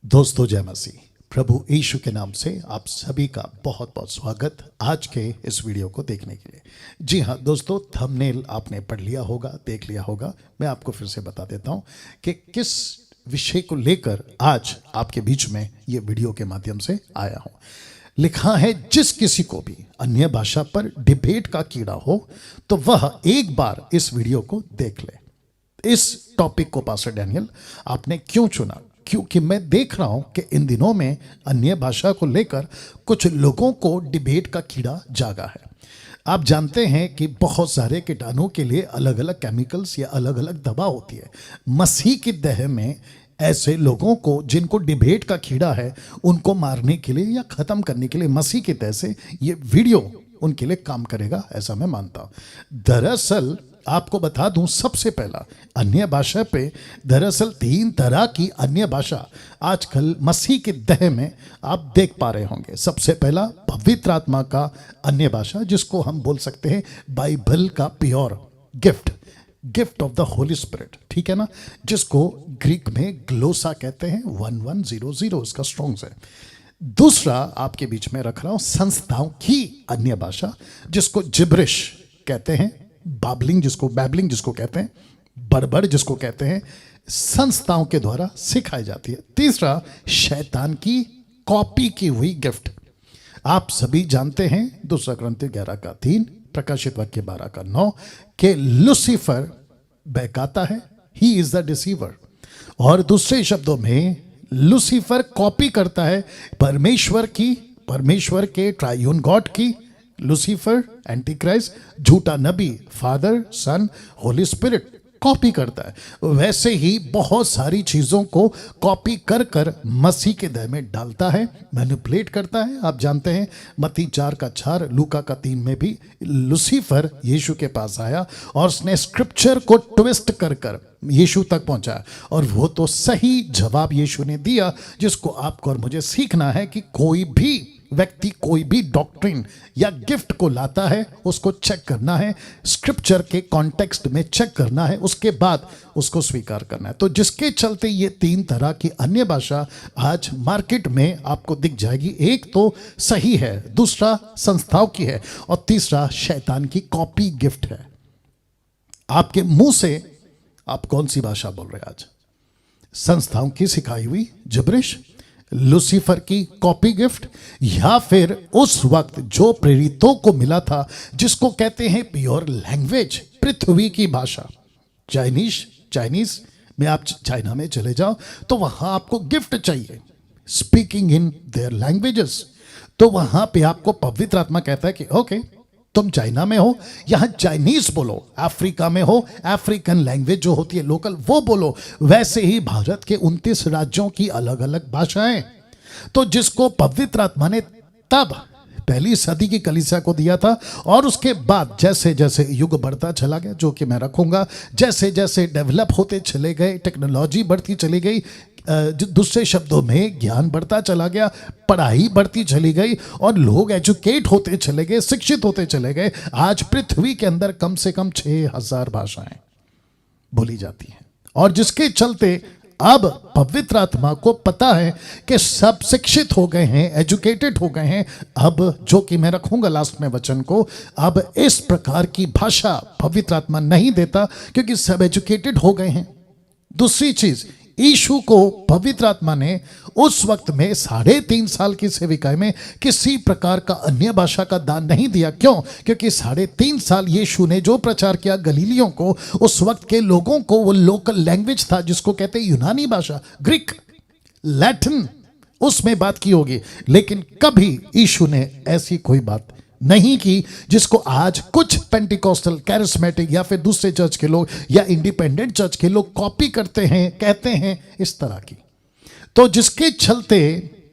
दोस्तों जय मसीह। प्रभु यीशु के नाम से आप सभी का बहुत बहुत स्वागत आज के इस वीडियो को देखने के लिए। जी हाँ दोस्तों, थंबनेल आपने पढ़ लिया होगा, देख लिया होगा। मैं आपको फिर से बता देता हूँ कि किस विषय को लेकर आज आपके बीच में ये वीडियो के माध्यम से आया हूँ। लिखा है, जिस किसी को भी अन्य भाषा पर डिबेट का कीड़ा हो तो वह एक बार इस वीडियो को देख ले। इस टॉपिक को पास्टर डैनियल आपने क्यों चुना? क्योंकि मैं देख रहा हूं कि इन दिनों में अन्य भाषा को लेकर कुछ लोगों को डिबेट का कीड़ा जागा है। आप जानते हैं कि बहुत सारे कीटाणु के लिए अलग अलग केमिकल्स या अलग अलग दवा होती है। मसीह की देह में ऐसे लोगों को जिनको डिबेट का कीड़ा है, उनको मारने के लिए या खत्म करने के लिए मसीह की देह से ये वीडियो उनके लिए काम करेगा, ऐसा मैं मानता हूं। दरअसल आपको बता दूं, सबसे पहला अन्य भाषा पे दरअसल 3 तरह की अन्य भाषा आजकल मसीह के देह में आप देख पा रहे होंगे। सबसे पहला पवित्र आत्मा का अन्य भाषा, जिसको हम बोल सकते हैं बाइबल का pure gift of the Holi spirit, ठीक है ना, जिसको ग्रीक में ग्लोसा कहते हैं। 1100 इसका स्ट्रॉन्ग्स है। दूसरा आपके बीच में रख रहा हूं संस्थाओं की अन्य भाषा, जिसको जिब्रिश कहते हैं, बैबलिंग जिसको कहते हैं, बड़बड़ जिसको कहते हैं, संस्थाओं के द्वारा सिखाई जाती है। तीसरा शैतान की कॉपी की हुई गिफ्ट। आप सभी जानते हैं 2 Corinthians 11:3, प्रकाशित वाक्य 12:9 के लूसीफर बहकाता है, ही इज द डिसीवर। और दूसरे शब्दों में लूसीफर कॉपी करता है परमेश्वर के ट्रायून गॉड की। लूसीफर एंटी क्राइस्ट, झूठा नबी, फादर सन होली स्पिरिट कॉपी करता है। वैसे ही बहुत सारी चीजों को कॉपी कर कर मसीह के देह में डालता है, मैनिपुलेट करता है। आप जानते हैं मत्ती 4:4, लूका का 3 में भी लूसीफर यीशु के पास आया और उसने स्क्रिप्चर को ट्विस्ट कर कर यीशु तक पहुंचा। और वो तो सही जवाब यीशु ने दिया, जिसको आपको और मुझे सीखना है कि कोई भी व्यक्ति कोई भी डॉक्ट्रिन या गिफ्ट को लाता है, उसको चेक करना है, स्क्रिप्चर के कॉन्टेक्स्ट में चेक करना है, उसके बाद उसको स्वीकार करना है। तो जिसके चलते ये 3 तरह की अन्य भाषा आज मार्केट में आपको दिख जाएगी। एक तो सही है, दूसरा संस्थाओं की है, और तीसरा शैतान की कॉपी गिफ्ट है। आपके मुंह से आप कौन सी भाषा बोल रहे हैं आज? संस्थाओं की सिखाई हुई जिब्रिश, लूसीफर की कॉपी गिफ्ट, या फिर उस वक्त जो प्रेरितों को मिला था, जिसको कहते हैं प्योर लैंग्वेज, पृथ्वी की भाषा। चाइनीज में आप चाइना में चले जाओ तो वहां आपको गिफ्ट चाहिए, स्पीकिंग इन देयर लैंग्वेजेस। तो वहां पे आपको पवित्र आत्मा कहता है कि ओके, तुम चाइना में हो, यहां चाइनीज बोलो। अफ्रीका में हो, अफ्रीकन लैंग्वेज जो होती है लोकल, वो बोलो। वैसे ही भारत के 29 राज्यों की अलग अलग भाषाएं। तो जिसको पवित्र आत्मा ने तब पहली सदी की कलीसिया को दिया था, और उसके बाद जैसे जैसे युग बढ़ता चला गया, जो कि मैं रखूंगा, जैसे जैसे डेवलप होते चले गए, टेक्नोलॉजी बढ़ती चली गई, दूसरे शब्दों में ज्ञान बढ़ता चला गया, पढ़ाई बढ़ती चली गई, और लोग एजुकेट होते चले गए, शिक्षित होते चले गए। आज पृथ्वी के अंदर कम से कम 6000 भाषाएं बोली जाती हैं। और जिसके चलते अब पवित्र आत्मा को पता है कि सब शिक्षित हो गए हैं, एजुकेटेड हो गए हैं। अब जो कि मैं रखूंगा लास्ट में वचन को, अब इस प्रकार की भाषा पवित्र आत्मा नहीं देता, क्योंकि सब एजुकेटेड हो गए हैं। दूसरी चीज, यीशु को पवित्र आत्मा ने उस वक्त में 3.5 साल की सेविकाई में किसी प्रकार का अन्य भाषा का दान नहीं दिया। क्यों? क्योंकि 3.5 साल यीशु ने जो प्रचार किया गलीलियों को, उस वक्त के लोगों को वो लोकल लैंग्वेज था, जिसको कहते हैं यूनानी भाषा, ग्रीक, लैटिन, उसमें बात की होगी। लेकिन कभी यीशु ने ऐसी कोई बात नहीं की जिसको आज कुछ पेंटिकोस्टल, कैरिस्मेटिक या फिर दूसरे चर्च के लोग या इंडिपेंडेंट चर्च के लोग कॉपी करते हैं, कहते हैं इस तरह की। तो जिसके चलते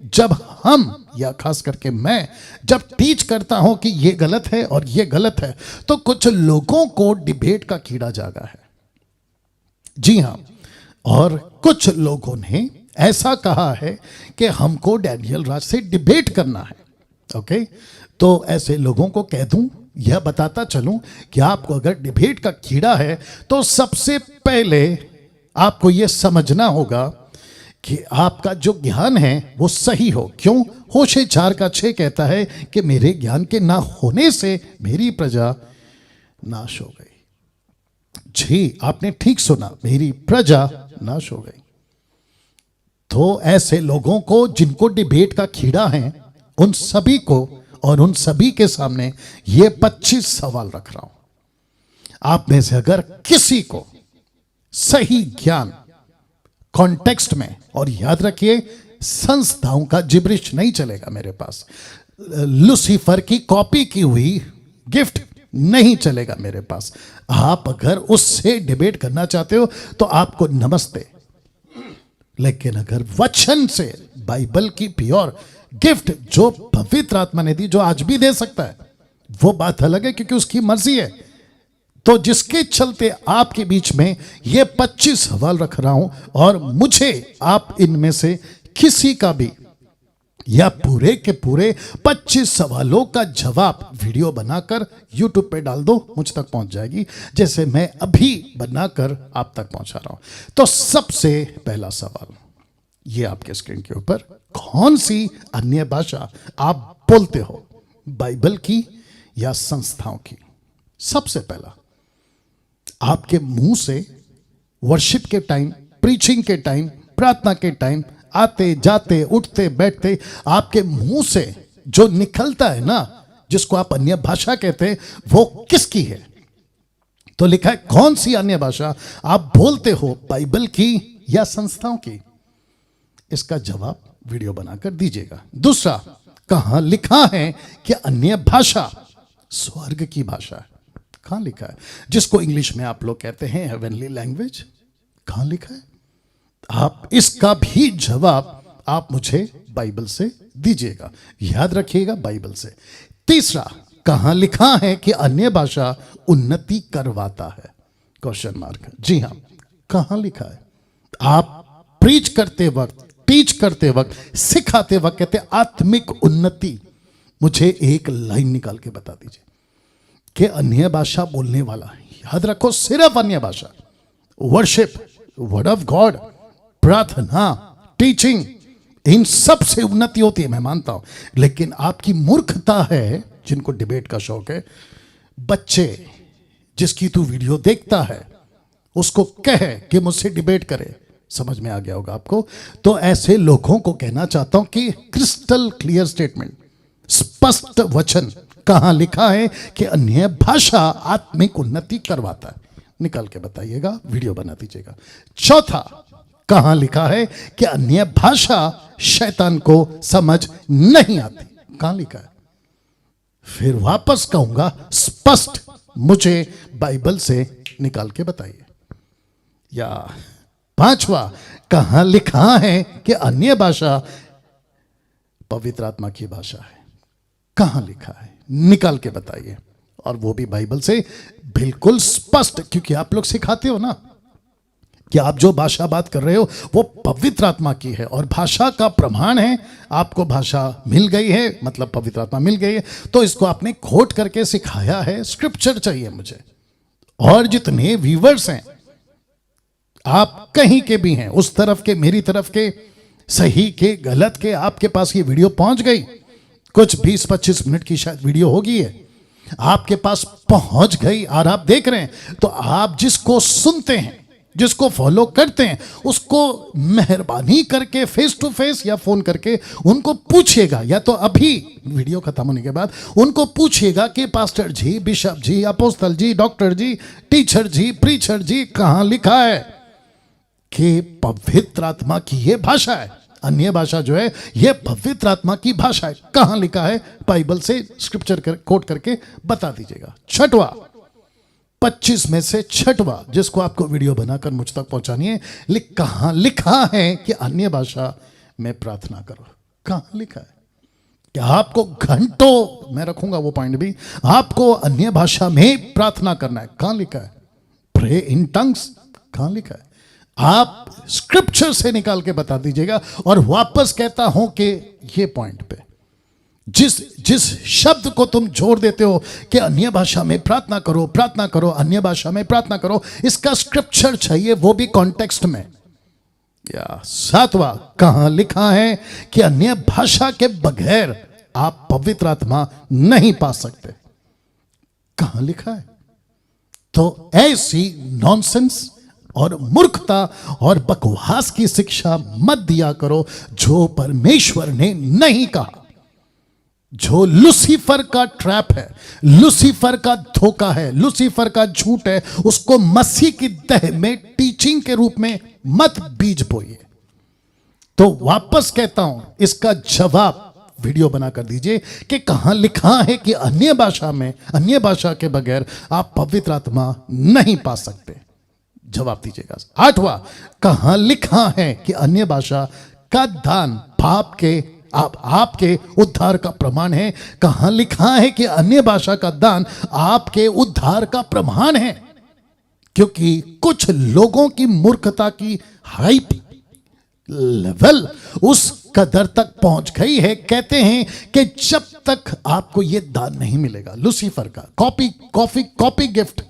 जब हम, या खास करके मैं, जब टीच करता हूं कि ये गलत है और ये गलत है, तो कुछ लोगों को डिबेट का कीड़ा जागा है। जी हां, और कुछ लोगों ने ऐसा कहा है कि हमको डैनियल राज से डिबेट करना है। ओके, तो ऐसे लोगों को कह दूं, यह बताता चलूं कि आपको अगर डिबेट का कीड़ा है तो सबसे पहले आपको यह समझना होगा कि आपका जो ज्ञान है वो सही हो। क्यों? होशे 4:6 कहता है कि मेरे ज्ञान के ना होने से मेरी प्रजा नाश हो गई। जी, आपने ठीक सुना, मेरी प्रजा नाश हो गई। तो ऐसे लोगों को जिनको डिबेट का कीड़ा है, उन सभी को और उन सभी के सामने ये 25 सवाल रख रहा हूं। आप में से अगर किसी को सही ज्ञान कॉन्टेक्स्ट में, और याद रखिए संस्थाओं का जिब्रिश नहीं चलेगा मेरे पास, लूसीफर की कॉपी की हुई गिफ्ट नहीं चलेगा मेरे पास। आप अगर उससे डिबेट करना चाहते हो तो आपको नमस्ते, लेकिन अगर वचन से, बाइबल की प्योर गिफ्ट जो पवित्र आत्मा ने दी, जो आज भी दे सकता है, वो बात अलग है क्योंकि उसकी मर्जी है। तो जिसके चलते आपके बीच में ये 25 सवाल रख रहा हूं, और मुझे आप इनमें से किसी का भी या पूरे के पूरे 25 सवालों का जवाब वीडियो बनाकर YouTube पे डाल दो, मुझ तक पहुंच जाएगी, जैसे मैं अभी बनाकर आप तक पहुंचा रहा हूं। तो सबसे पहला सवाल ये आपके स्क्रीन के ऊपर, कौन सी अन्य भाषा आप बोलते हो, बाइबल की या संस्थाओं की? सबसे पहला, आपके मुंह से वर्शिप के टाइम, प्रीचिंग के टाइम, प्रार्थना के टाइम, आते जाते उठते बैठते आपके मुंह से जो निकलता है ना, जिसको आप अन्य भाषा कहते हैं, वो किसकी है? तो लिखा है कौन सी अन्य भाषा आप बोलते हो, बाइबल की या संस्थाओं की? इसका जवाब वीडियो बनाकर दीजिएगा। दूसरा, कहां लिखा है कि अन्य भाषा स्वर्ग की भाषा है? कहां लिखा है? जिसको इंग्लिश में आप लोग कहते हैं हेवनली लैंग्वेज, कहां लिखा है? आप इसका भी जवाब आप मुझे बाइबल से दीजिएगा, याद रखिएगा, बाइबल से। तीसरा, कहां लिखा है कि अन्य भाषा उन्नति करवाता है? Question mark. जी हां, कहां लिखा है? आप प्रीच करते वक्त, टीच करते वक्त, सिखाते वक्त कहते आत्मिक उन्नति, मुझे एक लाइन निकाल के बता दीजिए कि अन्य भाषा बोलने वाला, याद रखो सिर्फ अन्य भाषा, वर्शिप, वर्ड ऑफ गॉड, प्रार्थना, टीचिंग, इन सब से उन्नति होती है, मैं मानता हूं। लेकिन आपकी मूर्खता है, जिनको डिबेट का शौक है, बच्चे जिसकी तू वीडियो देखता है उसको कहे कि मुझसे डिबेट करे। समझ में आ गया होगा आपको। तो ऐसे लोगों को कहना चाहता हूं कि क्रिस्टल क्लियर स्टेटमेंट, स्पष्ट वचन, कहां लिखा है कि अन्य भाषा आत्मिक उन्नति करवाता है? निकाल के बताइएगा, वीडियो बना दीजिएगा। चौथा, कहां लिखा है कि अन्य भाषा शैतान को समझ नहीं आती? कहां लिखा है? फिर वापस कहूंगा, स्पष्ट मुझे बाइबल से निकाल के बताइए। या पांचवा, कहां लिखा है कि अन्य भाषा पवित्र आत्मा की भाषा है? कहां लिखा है? निकाल के बताइए, और वो भी बाइबल से बिल्कुल स्पष्ट, क्योंकि आप लोग सिखाते हो ना कि आप जो भाषा बात कर रहे हो वो पवित्र आत्मा की है, और भाषा का प्रमाण है आपको भाषा मिल गई है, मतलब पवित्र आत्मा मिल गई है, तो इसको आपने कोट करके सिखाया है। स्क्रिप्चर चाहिए मुझे। और जितने व्यूवर्स हैं, आप कहीं के भी हैं, उस तरफ के, मेरी तरफ के, सही के, गलत के, आपके पास ये वीडियो पहुंच गई, कुछ 20-25 मिनट की शायद वीडियो होगी है, आपके पास पहुंच गई और आप देख रहे हैं, तो आप जिसको सुनते हैं, जिसको फॉलो करते हैं, उसको मेहरबानी करके फेस टू फेस या फोन करके उनको पूछिएगा, या तो अभी वीडियो खत्म होने के बाद उनको पूछिएगा कि पास्टर जी, बिशप जी, अपोस्तल जी, डॉक्टर जी, टीचर जी, प्रीचर जी, कहां लिखा है कि पवित्र आत्मा की यह भाषा है? अन्य भाषा जो है यह पवित्र आत्मा की भाषा है, कहां लिखा है? बाइबल से स्क्रिप्चर कोट करके बता दीजिएगा। छठवा, 25 में से छठवा, जिसको आपको वीडियो बनाकर मुझ तक पहुंचानी है, कहां लिखा है कि अन्य भाषा में प्रार्थना करो? कहां लिखा है? क्या आपको घंटों, मैं रखूंगा वो पॉइंट भी, आपको अन्य भाषा में प्रार्थना करना है? कहां लिखा है? प्रे इन टंग्स, कहां लिखा है? आप स्क्रिप्चर से निकाल के बता दीजिएगा। और वापस कहता हूं कि ये पॉइंट पे जिस शब्द को तुम जोड़ देते हो कि अन्य भाषा में प्रार्थना करो, प्रार्थना करो, अन्य भाषा में प्रार्थना करो, इसका स्क्रिप्चर चाहिए, वो भी कॉन्टेक्स्ट में। या सातवां, कहां लिखा है कि अन्य भाषा के बगैर आप पवित्र आत्मा नहीं पा सकते? कहां लिखा है? तो ऐसी नॉनसेंस और मूर्खता और बकवास की शिक्षा मत दिया करो जो परमेश्वर ने नहीं कहा, जो लूसीफर का ट्रैप है, लूसीफर का धोखा है, लूसीफर का झूठ है। उसको मसीह की देह में टीचिंग के रूप में मत बीज बोइए। तो वापस कहता हूं, इसका जवाब वीडियो बनाकर दीजिए कि कहां लिखा है कि अन्य भाषा में, अन्य भाषा के बगैर आप पवित्र आत्मा नहीं पा सकते? जवाब दीजिएगा। आठवां, कहां लिखा है कि अन्य भाषा का दान पाप के आपके उद्धार का प्रमाण है? कहां लिखा है कि अन्य भाषा का दान आपके उद्धार का प्रमाण है? क्योंकि कुछ लोगों की मूर्खता की हाइप लेवल उस कदर तक पहुंच गई है, कहते हैं कि जब तक आपको यह दान नहीं मिलेगा, लूसीफर का कॉपी गिफ्ट,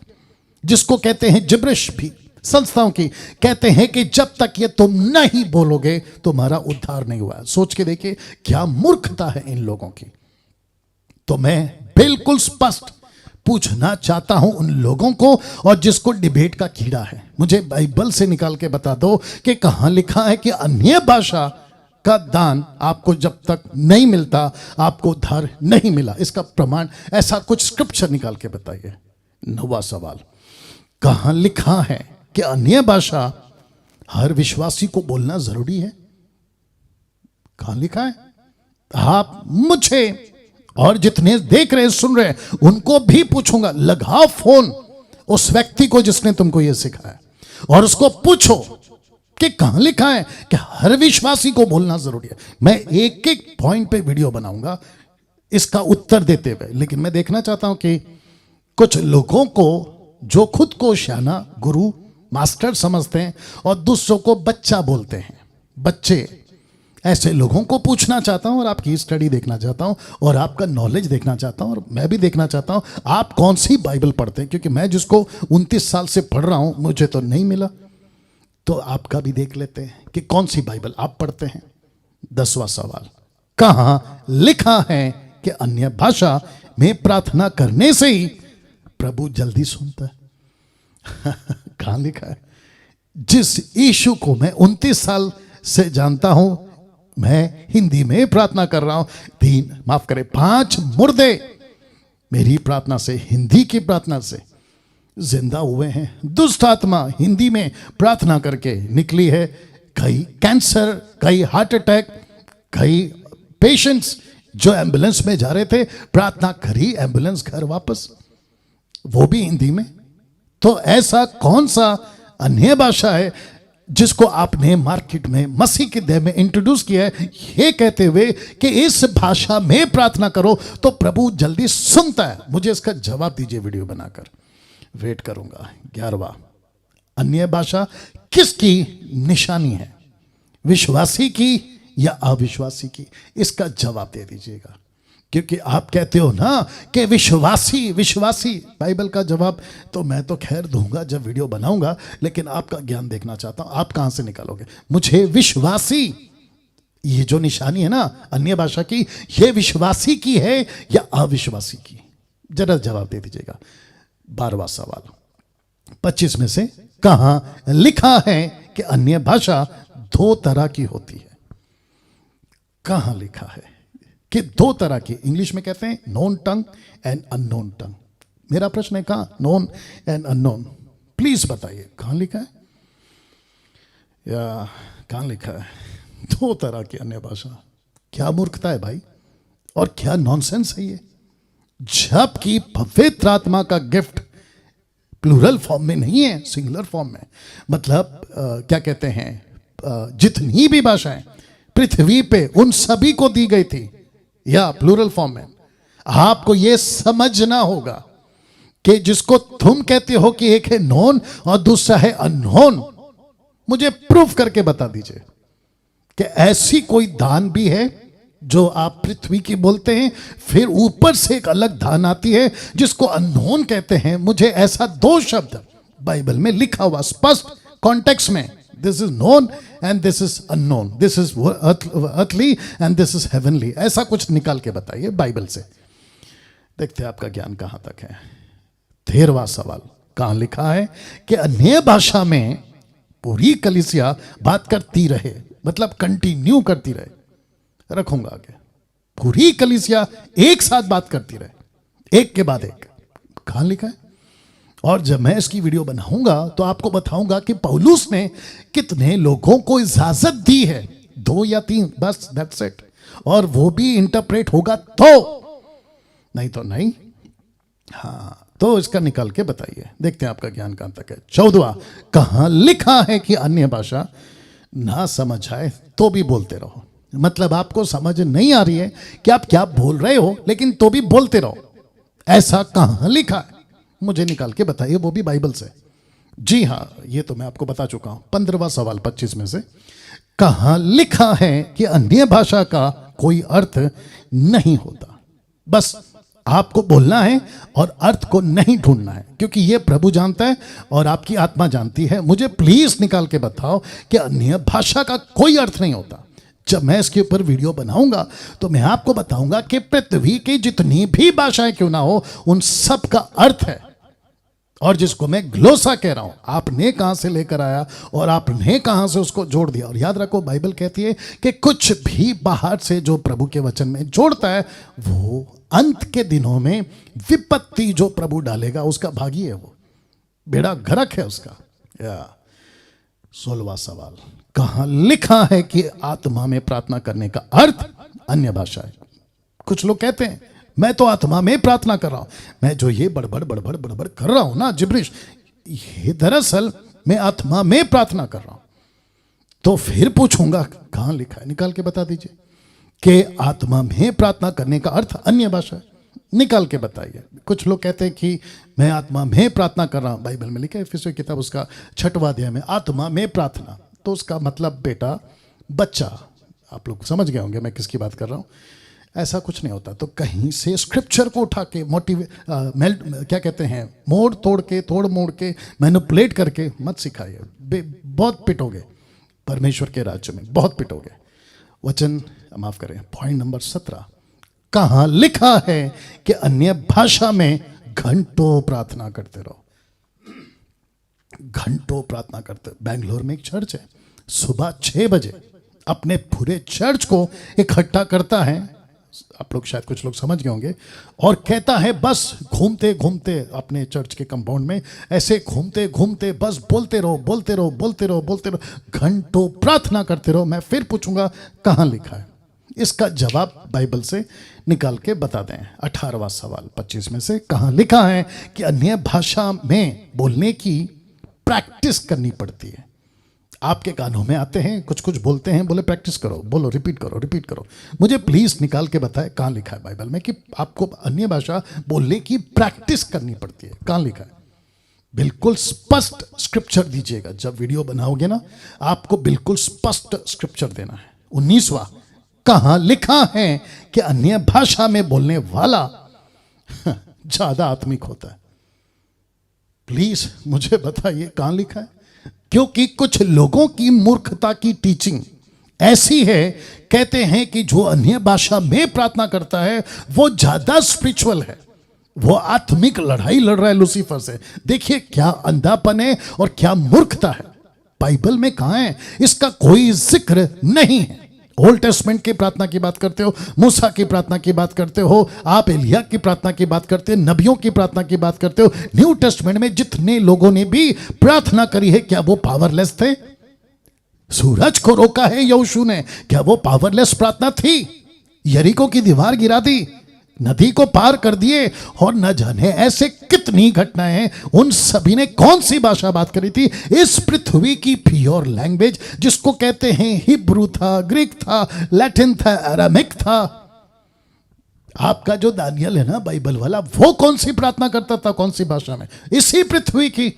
जिसको कहते हैं जिब्रिश भी संस्थाओं की, कहते हैं कि जब तक ये तुम नहीं बोलोगे तुम्हारा उद्धार नहीं हुआ। सोच के देखिए क्या मूर्खता है इन लोगों की। तो मैं बिल्कुल स्पष्ट पूछना चाहता हूं उन लोगों को, और जिसको डिबेट का कीड़ा है, मुझे बाइबल से निकाल के बता दो कि कहां लिखा है कि अन्य भाषा का दान आपको जब तक नहीं मिलता आपको उद्धार नहीं मिला। इसका प्रमाण ऐसा कुछ स्क्रिप्चर निकाल के बताइए। 9वां सवाल, कहां लिखा है कि अन्य भाषा हर विश्वासी को बोलना जरूरी है? कहां लिखा है? आप मुझे और जितने देख रहे सुन रहे उनको भी पूछूंगा, लगाओ फोन उस व्यक्ति को जिसने तुमको यह सिखाया और उसको पूछो कि कहां लिखा है कि हर विश्वासी को बोलना जरूरी है। मैं एक एक पॉइंट पे वीडियो बनाऊंगा इसका उत्तर देते हुए, लेकिन मैं देखना चाहता हूं कि कुछ लोगों को जो खुद को शाना गुरु मास्टर समझते हैं और दूसरों को बच्चा बोलते हैं, बच्चे, ऐसे लोगों को पूछना चाहता हूं और आपकी स्टडी देखना चाहता हूं और आपका नॉलेज देखना चाहता हूं, और मैं भी देखना चाहता हूं आप कौन सी बाइबल पढ़ते हैं, क्योंकि मैं जिसको 29 साल से पढ़ रहा हूं मुझे तो नहीं मिला। तो आपका भी देख लेते हैं कि कौन सी बाइबल आप पढ़ते हैं। 10वां सवाल, कहां लिखा है कि अन्य भाषा में प्रार्थना करने से ही प्रभु जल्दी सुनता है? कहां लिखा है? जिस यीशु को मैं 29 साल से जानता हूं, मैं हिंदी में प्रार्थना कर रहा हूं, 5 मुर्दे मेरी प्रार्थना से, हिंदी की प्रार्थना से जिंदा हुए हैं। दुष्ट आत्मा हिंदी में प्रार्थना करके निकली है। कई कैंसर, कई हार्ट अटैक, कई पेशेंट्स जो एम्बुलेंस में जा रहे थे, प्रार्थना करी, एम्बुलेंस घर वापस, वो भी हिंदी में। तो ऐसा कौन सा अन्य भाषा है जिसको आपने मार्केट में मसीह के देह में इंट्रोड्यूस किया है, ये कहते हुए कि इस भाषा में प्रार्थना करो तो प्रभु जल्दी सुनता है? मुझे इसका जवाब दीजिए वीडियो बनाकर, वेट करूंगा। 11वां, अन्य भाषा किसकी निशानी है, विश्वासी की या अविश्वासी की? इसका जवाब दे दीजिएगा, क्योंकि आप कहते हो ना कि विश्वासी बाइबल का जवाब तो मैं तो खैर दूंगा जब वीडियो बनाऊंगा, लेकिन आपका ज्ञान देखना चाहता हूं, आप कहां से निकालोगे? मुझे विश्वासी, ये जो निशानी है ना अन्य भाषा की, ये विश्वासी की है या अविश्वासी की? जरा जवाब दे दीजिएगा। 12वां सवाल, 25 में से कहां लिखा है कि अन्य भाषा 2 तरह की होती है? कहां लिखा है कि 2 तरह की? इंग्लिश में कहते हैं नोन टंग एंड अननोन टंग। मेरा प्रश्न है कहां नोन एंड अननोन? प्लीज बताइए कहां लिखा है, या कहां लिखा है 2 तरह की अन्य भाषा? क्या मूर्खता है भाई, और क्या नॉनसेंस है ये, जबकि पवित्र आत्मा का गिफ्ट प्लूरल फॉर्म में नहीं है, सिंगुलर फॉर्म में। मतलब क्या कहते हैं, जितनी भी भाषाएं पृथ्वी पे उन सभी को दी गई थी, या प्लूरल फॉर्म में। आपको यह समझना होगा कि जिसको तुम कहते हो कि एक है नोन और दूसरा है अननोन, मुझे प्रूफ करके बता दीजिए कि ऐसी कोई दान भी है जो आप पृथ्वी की बोलते हैं, फिर ऊपर से एक अलग दान आती है जिसको अननोन कहते हैं। मुझे ऐसा 2 शब्द बाइबल में लिखा हुआ स्पष्ट कॉन्टेक्स्ट में this is known and this is unknown, this is earthly and this is heavenly. ऐसा कुछ निकाल के बताइए बाइबल से, देखते हैं आपका ज्ञान कहां तक है। 13वां सवाल, कहां लिखा है कि अन्य भाषा में पूरी कलीसिया बात करती रहे, मतलब कंटिन्यू करती रहे, रखूंगा आगे, पूरी कलीसिया एक साथ बात करती रहे, एक के बाद एक। कहां लिखा है? और जब मैं इसकी वीडियो बनाऊंगा तो आपको बताऊंगा कि पौलुस ने कितने लोगों को इजाजत दी है, 2 या 3 बस, दैट्स इट। और वो भी इंटरप्रेट होगा तो, नहीं तो नहीं। हाँ, तो इसका निकाल के बताइए, देखते हैं आपका ज्ञान कहां तक है। 14वां, कहां लिखा है कि अन्य भाषा ना समझ आए तो भी बोलते रहो, मतलब आपको समझ नहीं आ रही है कि आप क्या बोल रहे हो, लेकिन तो भी बोलते रहो, ऐसा कहां लिखा है? मुझे निकाल के बताइए, वो भी बाइबल से। जी हां, ये तो मैं आपको बता चुका हूं। 15वां सवाल 25 में से, कहां लिखा है कि अन्य भाषा का कोई अर्थ नहीं होता? बस आपको बोलना है और अर्थ को नहीं ढूंढना है, क्योंकि ये प्रभु जानता है और आपकी आत्मा जानती है। मुझे प्लीज निकाल के बताओ कि अन्य भाषा का कोई अर्थ नहीं होता। जब मैं इसके ऊपर वीडियो बनाऊंगा तो मैं आपको बताऊंगा कि पृथ्वी की जितनी भी भाषाएं क्यों ना हो, उन सब का अर्थ है। और जिसको मैं ग्लोसा कह रहा हूं, आपने कहां से लेकर आया और आपने कहां से उसको जोड़ दिया। और याद रखो, बाइबल कहती है कि कुछ भी बाहर से जो प्रभु के वचन में जोड़ता है, वो अंत के दिनों में विपत्ति जो प्रभु डालेगा उसका भागी है, वो बेड़ा गर्क है उसका। 16वां सवाल, कहां लिखा है कि आत्मा में प्रार्थना करने का अर्थ अन्य भाषा है? कुछ लोग कहते हैं मैं तो आत्मा में प्रार्थना कर रहा हूं, मैं जो ये बड़बड़ बड़बड़ बड़बड़ कर रहा हूं ना, जिब्रिश, ये दरअसल मैं आत्मा में प्रार्थना कर रहा हूं। तो फिर पूछूंगा कहां लिखा है? निकाल के बता दीजिए कि आत्मा में प्रार्थना करने का अर्थ अन्य भाषा है, निकाल के बताइए। कुछ लोग कहते हैं कि मैं आत्मा में प्रार्थना कर रहा हूं, बाइबल में लिखा है इफिसियों की किताब उसका 6वां अध्याय में, आत्मा में प्रार्थना, तो उसका मतलब बेटा, बच्चा। आप लोग समझ गए होंगे मैं किसकी बात कर रहा हूं। ऐसा कुछ नहीं होता। तो कहीं से स्क्रिप्चर को उठा के क्या कहते हैं, तोड़ मोड़ के मैनिपुलेट करके मत सिखाइए, बहुत पिटोगे परमेश्वर के राज्य में, बहुत पिटोगे। वचन माफ करें, पॉइंट नंबर 17, कहां लिखा है कि अन्य भाषा में घंटों प्रार्थना करते रहो? घंटों प्रार्थना करते। बेंगलोर में एक चर्च है, सुबह 6 बजे अपने पूरे चर्च को इकट्ठा करता है, आप लोग शायद कुछ लोग समझ गए होंगे, और कहता है बस घूमते घूमते अपने चर्च के कंपाउंड में ऐसे घूमते घूमते बस बोलते रहो बोलते रहो बोलते रहो बोलते रहो, घंटों प्रार्थना करते रहो। मैं फिर पूछूंगा कहां लिखा है? इसका जवाब बाइबल से निकाल के बता दें। 18वां सवाल 25 में से, कहां लिखा है कि अन्य भाषा में बोलने की प्रैक्टिस करनी पड़ती है? आपके कानों में आते हैं, कुछ कुछ बोलते हैं, बोले प्रैक्टिस करो, बोलो, रिपीट करो, रिपीट करो। मुझे प्लीज निकाल के बताएं कहां लिखा है बाइबल में कि आपको अन्य भाषा बोलने की प्रैक्टिस करनी पड़ती है? कहां लिखा है? बिल्कुल स्पष्ट स्क्रिप्चर दीजिएगा। जब वीडियो बनाओगे ना, आपको बिल्कुल स्पष्ट स्क्रिप्चर देना है। 19वां, कहां लिखा है कि अन्य भाषा में बोलने वाला ज्यादा आत्मिक होता है? प्लीज मुझे बताइए कहां लिखा है, क्योंकि कुछ लोगों की मूर्खता की टीचिंग ऐसी है, कहते हैं कि जो अन्य भाषा में प्रार्थना करता है वो ज्यादा स्पिरिचुअल है, वो आत्मिक लड़ाई लड़ रहा है लूसीफर से। देखिए क्या अंधापन है और क्या मूर्खता है। बाइबल में कहां है? इसका कोई जिक्र नहीं है। ओल्ड टेस्टमेंट की प्रार्थना की बात करते हो, मूसा की प्रार्थना की बात करते हो, आप एलिया की प्रार्थना की बात करते हो, नबियों की प्रार्थना की बात करते हो। न्यू टेस्टमेंट में जितने लोगों ने भी प्रार्थना करी है, क्या वो पावरलेस थे? सूरज को रोका है यहोशू ने, क्या वो पावरलेस प्रार्थना थी? यरीको की दीवार गिरा दी, नदी को पार कर दिए, और न जाने ऐसे कितनी घटनाएं हैं। उन सभी ने कौन सी भाषा बात करी थी? इस पृथ्वी की प्योर लैंग्वेज जिसको कहते हैं हिब्रू था, ग्रीक था, लैटिन था, अरामिक था। आपका जो दानियल है ना बाइबल वाला, वो कौन सी प्रार्थना करता था? कौन सी भाषा में? इसी पृथ्वी की।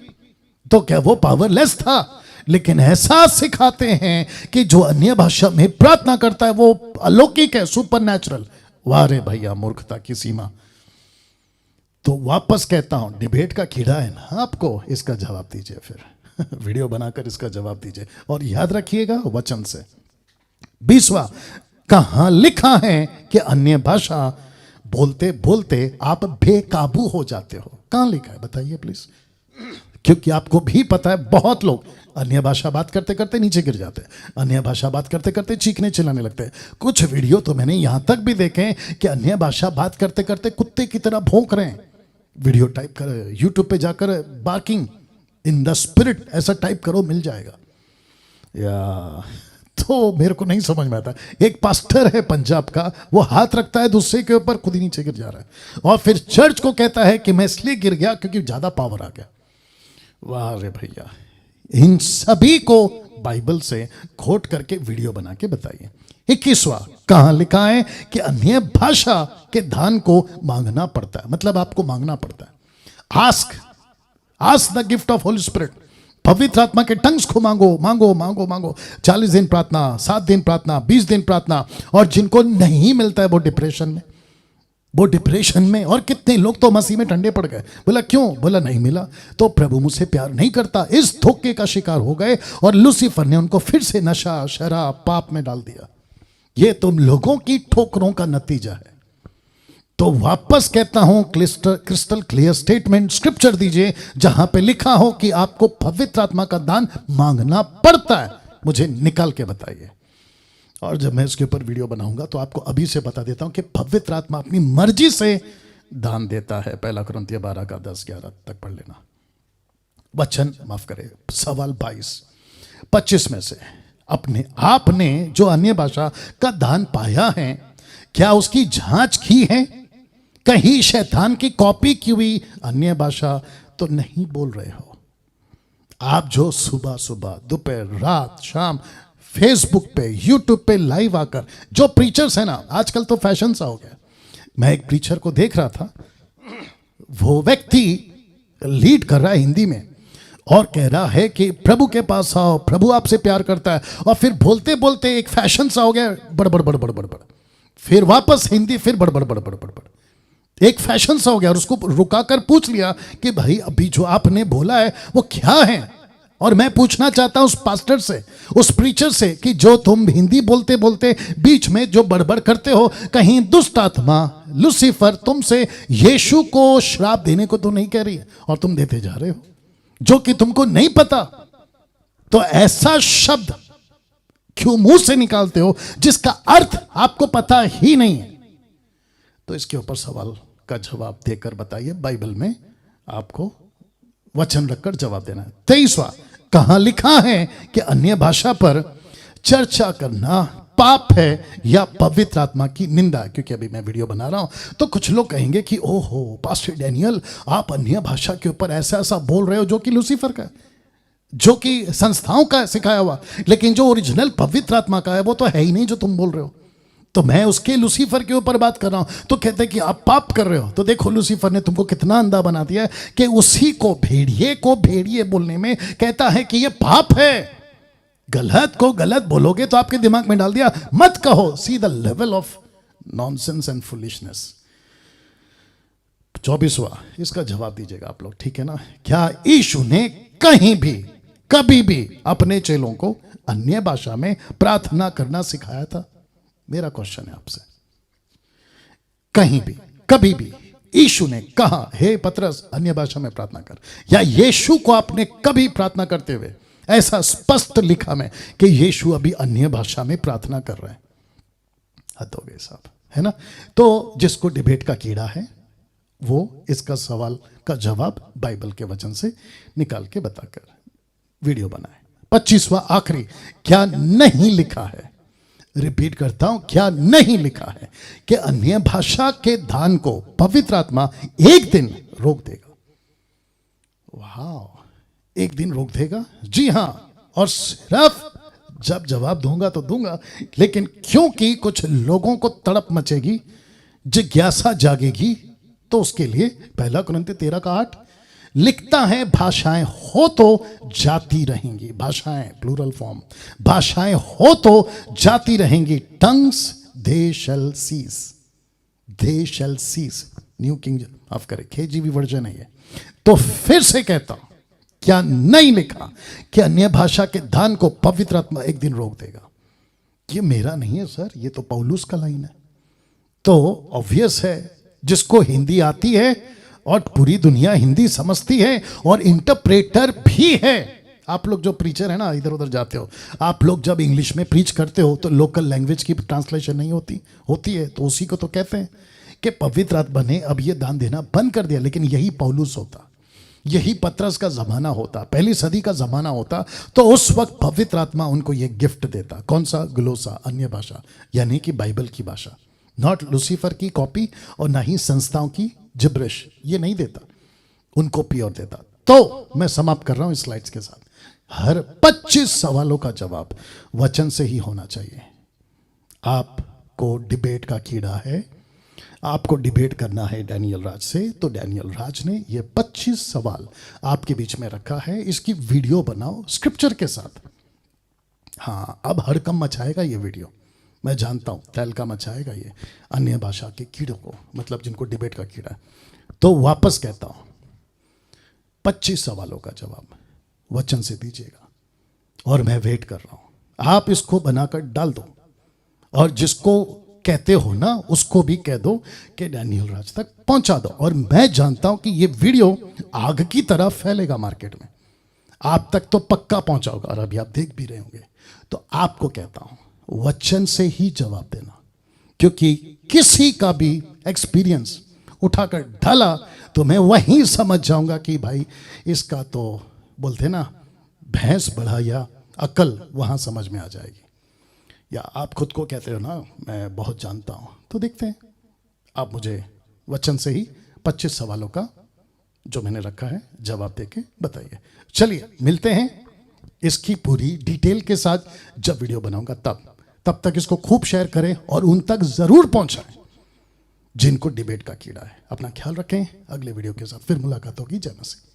तो क्या वो पावरलेस था? लेकिन ऐसा सिखाते हैं कि जो अन्य भाषा में प्रार्थना करता है वो अलौकिक है, सुपरनैचुरल। वाह रे भैया, मूर्खता की सीमा। तो वापस कहता हूं, डिबेट का कीड़ा है ना आपको, इसका जवाब दीजिए फिर। वीडियो बनाकर इसका जवाब दीजिए और याद रखिएगा वचन से। 20वां, कहां लिखा है कि अन्य भाषा बोलते बोलते आप बेकाबू हो जाते हो? कहां लिखा है बताइए प्लीज, क्योंकि आपको भी पता है बहुत लोग अन्य भाषा बात करते करते नीचे गिर जाते हैं, अन्य भाषा बात करते करते चीखने चिल्लाने लगते हैं। कुछ वीडियो तो मैंने यहां तक भी देखे हैं कि अन्य भाषा बात करते करते कुत्ते की तरह भौंक रहे हैं। वीडियो टाइप कर यूट्यूब पे जाकर बार्किंग इन द स्पिरिट ऐसा टाइप करो, मिल जाएगा। या तो मेरे को नहीं समझ में आता, एक पास्टर है पंजाब का, वो हाथ रखता है दूसरे के ऊपर, खुद ही नीचे गिर जा रहा है और फिर चर्च को कहता है कि मैं इसलिए गिर गया क्योंकि ज्यादा पावर आ गया। वाह रे भैया, इन सभी को बाइबल से खोट करके वीडियो बना के बताइए। 21वां, कहां लिखा है कि अन्य भाषा के दान को मांगना पड़ता है, मतलब आपको मांगना पड़ता है। Ask the gift of Holi spirit, पवित्र आत्मा के टंग्स को मांगो मांगो मांगो मांगो। 40 दिन प्रार्थना, 7 दिन प्रार्थना, 20 दिन प्रार्थना। और जिनको नहीं मिलता है वो डिप्रेशन में और कितने लोग तो मसीह में ठंडे पड़ गए। बोला क्यों? बोला नहीं मिला तो प्रभु मुझसे प्यार नहीं करता। इस धोखे का शिकार हो गए और लूसीफर ने उनको फिर से नशा, शराब, पाप में डाल दिया। ये तुम लोगों की ठोकरों का नतीजा है। तो वापस कहता हूं, क्रिस्टल क्लियर स्टेटमेंट स्क्रिप्चर दीजिए जहां पे लिखा हो कि आपको पवित्र आत्मा का दान मांगना पड़ता है। मुझे निकाल के बताइए। और जब मैं इसके ऊपर वीडियो बनाऊंगा तो आपको अभी से बता देता हूं कि पवित्र आत्मा अपनी मर्जी से दान देता है। 1 कुरिन्थियों 12 का 10-11 तक पढ़ लेना। वचन माफ करे, सवाल 22-25 में से अपने आपने जो अन्य भाषा का दान पाया है, क्या उसकी जांच की है? कहीं शैतान की कॉपी की हुई अन्य भाषा तो नहीं बोल रहे हो? आप जो सुबह सुबह, दोपहर, रात, शाम फेसबुक पे, यूट्यूब पे लाइव आकर जो प्रीचर्स है ना, आजकल तो फैशन सा हो गया। मैं एक प्रीचर को देख रहा था, वो व्यक्ति लीड कर रहा है हिंदी में और कह रहा है कि प्रभु के पास आओ, प्रभु आपसे प्यार करता है। और फिर बोलते बोलते एक फैशन सा हो गया, बड़बड़ बड़बड़ बड़बड़, फिर वापस हिंदी, फिर बड़बड़ बड़बड़ बड़बड़, एक फैशन सा हो गया। और उसको रुकाकर पूछ लिया कि भाई अभी जो आपने बोला है वो क्या है? और मैं पूछना चाहता हूं उस पास्टर से, उस प्रीचर से, कि जो तुम हिंदी बोलते बोलते बीच में जो बड़बड़ करते हो, कहीं दुष्ट आत्मा लूसीफर तुमसे यीशु को श्राप देने को तो नहीं कह रही है और तुम देते जा रहे हो जो कि तुमको नहीं पता? तो ऐसा शब्द क्यों मुंह से निकालते हो जिसका अर्थ आपको पता ही नहीं है? तो इसके ऊपर सवाल का जवाब देकर बताइए। बाइबल में आपको वचन रखकर जवाब देना है। 23वां, कहां लिखा है कि अन्य भाषा पर चर्चा करना पाप है या पवित्र आत्मा की निंदा? क्योंकि अभी मैं वीडियो बना रहा हूं तो कुछ लोग कहेंगे कि ओहो पास्टर डैनियल, आप अन्य भाषा के ऊपर ऐसा ऐसा बोल रहे हो जो कि लूसीफर का है, जो कि संस्थाओं का सिखाया हुआ, लेकिन जो ओरिजिनल पवित्र आत्मा का है वो तो है ही नहीं जो तुम बोल रहे हो। तो मैं उसके लूसीफर के ऊपर बात कर रहा हूं। तो कहते हैं कि आप पाप कर रहे हो। तो देखो लूसीफर ने तुमको कितना अंधा बना दिया है कि उसी को भेड़िए बोलने में कहता है कि ये पाप है। गलत को गलत बोलोगे तो आपके दिमाग में डाल दिया, मत कहो। See the level of nonsense and foolishness. 24वां, इसका जवाब दीजिएगा आप लोग, ठीक है ना? क्या यीशु ने कहीं भी कभी भी अपने चेलों को अन्य भाषा में प्रार्थना करना सिखाया था? मेरा क्वेश्चन है आपसे। कहीं भी कभी भी यीशु ने कहा हे पतरस अन्य भाषा में प्रार्थना कर, या यीशु को आपने कभी प्रार्थना करते हुए ऐसा स्पष्ट लिखा में कि यीशु अभी अन्य भाषा में प्रार्थना कर रहे हैं? हद हो गई साहब, है ना? तो जिसको डिबेट का कीड़ा है वो इसका सवाल का जवाब बाइबल के वचन से निकाल के बताकर वीडियो बनाए। 25वां आखिरी, क्या नहीं लिखा है? रिपीट करता हूं, क्या नहीं लिखा है कि अन्य भाषा के दान को पवित्र आत्मा एक दिन रोक देगा? वाह, एक दिन रोक देगा? जी हां, और सिर्फ जब जवाब दूंगा तो दूंगा, लेकिन क्योंकि कुछ लोगों को तड़प मचेगी, जिज्ञासा जागेगी, तो उसके लिए 1 कुरिन्थियों 13:8 लिखता है, भाषाएं हो तो जाती रहेंगी। भाषाएं प्लूरल फॉर्म, भाषाएं हो तो जाती रहेंगी। टंग्स दे शैल सीज, दे शैल सीज। न्यू किंग माफ करे, KJV वर्जन है ये। तो फिर से कहता हूं, क्या नहीं लिखा कि अन्य भाषा के दान को पवित्र आत्मा एक दिन रोक देगा? ये मेरा नहीं है सर, ये तो पौलुस का लाइन है। तो ऑब्वियस है, जिसको हिंदी आती है और पूरी दुनिया हिंदी समझती है और इंटरप्रेटर भी है। आप लोग जो प्रीचर है ना, इधर उधर जाते हो, आप लोग जब इंग्लिश में प्रीच करते हो तो लोकल लैंग्वेज की ट्रांसलेशन नहीं होती है, तो उसी को तो कहते हैं कि पवित्र आत्मा ने अब ये दान देना बंद कर दिया। लेकिन यही पौलुस होता, यही पतरस का जमाना होता, पहली सदी का जमाना होता, तो उस वक्त पवित्र आत्मा उनको ये गिफ्ट देता। कौन सा? ग्लोसा, अन्य भाषा, यानी कि बाइबल की भाषा। नॉट लूसीफर की कॉपी और ना ही संस्थाओं की जिब्रिश, ये नहीं देता, उनको प्योर देता। तो मैं समाप्त कर रहा हूं इस स्लाइड्स के साथ। हर 25 सवालों का जवाब वचन से ही होना चाहिए। आपको डिबेट का कीड़ा है, आपको डिबेट करना है डैनियल राज से, तो डैनियल राज ने ये 25 सवाल आपके बीच में रखा है। इसकी वीडियो बनाओ स्क्रिप्चर के साथ। हाँ, अब हड़कंप मचाएगा ये वीडियो, मैं जानता हूँ, तहलका मचाएगा ये अन्य भाषा के कीड़ों को, मतलब जिनको डिबेट का कीड़ा है। तो वापस कहता हूँ, 25 सवालों का जवाब वचन से दीजिएगा और मैं वेट कर रहा हूँ। आप इसको बनाकर डाल दो और जिसको कहते हो ना उसको भी कह दो कि डैनियल राज तक पहुंचा दो। और मैं जानता हूं कि ये वीडियो आग की तरह फैलेगा मार्केट में, आप तक तो पक्का पहुंचा होगा और अभी आप देख भी रहे होंगे। तो आपको कहता हूं वचन से ही जवाब देना, क्योंकि किसी का भी एक्सपीरियंस उठाकर ढाला तो मैं वहीं समझ जाऊंगा कि भाई इसका तो बोलते ना भैंस बढ़ा या अकल, वहां समझ में आ जाएगी। या आप खुद को कहते हो ना मैं बहुत जानता हूं, तो देखते हैं आप मुझे वचन से ही 25 सवालों का जो मैंने रखा है जवाब देके बताइए। चलिए मिलते हैं इसकी पूरी डिटेल के साथ जब वीडियो बनाऊंगा तब तक इसको खूब शेयर करें और उन तक जरूर पहुंचाएं जिनको डिबेट का कीड़ा है। अपना ख्याल रखें, अगले वीडियो के साथ फिर मुलाकात होगी। जय मसीह।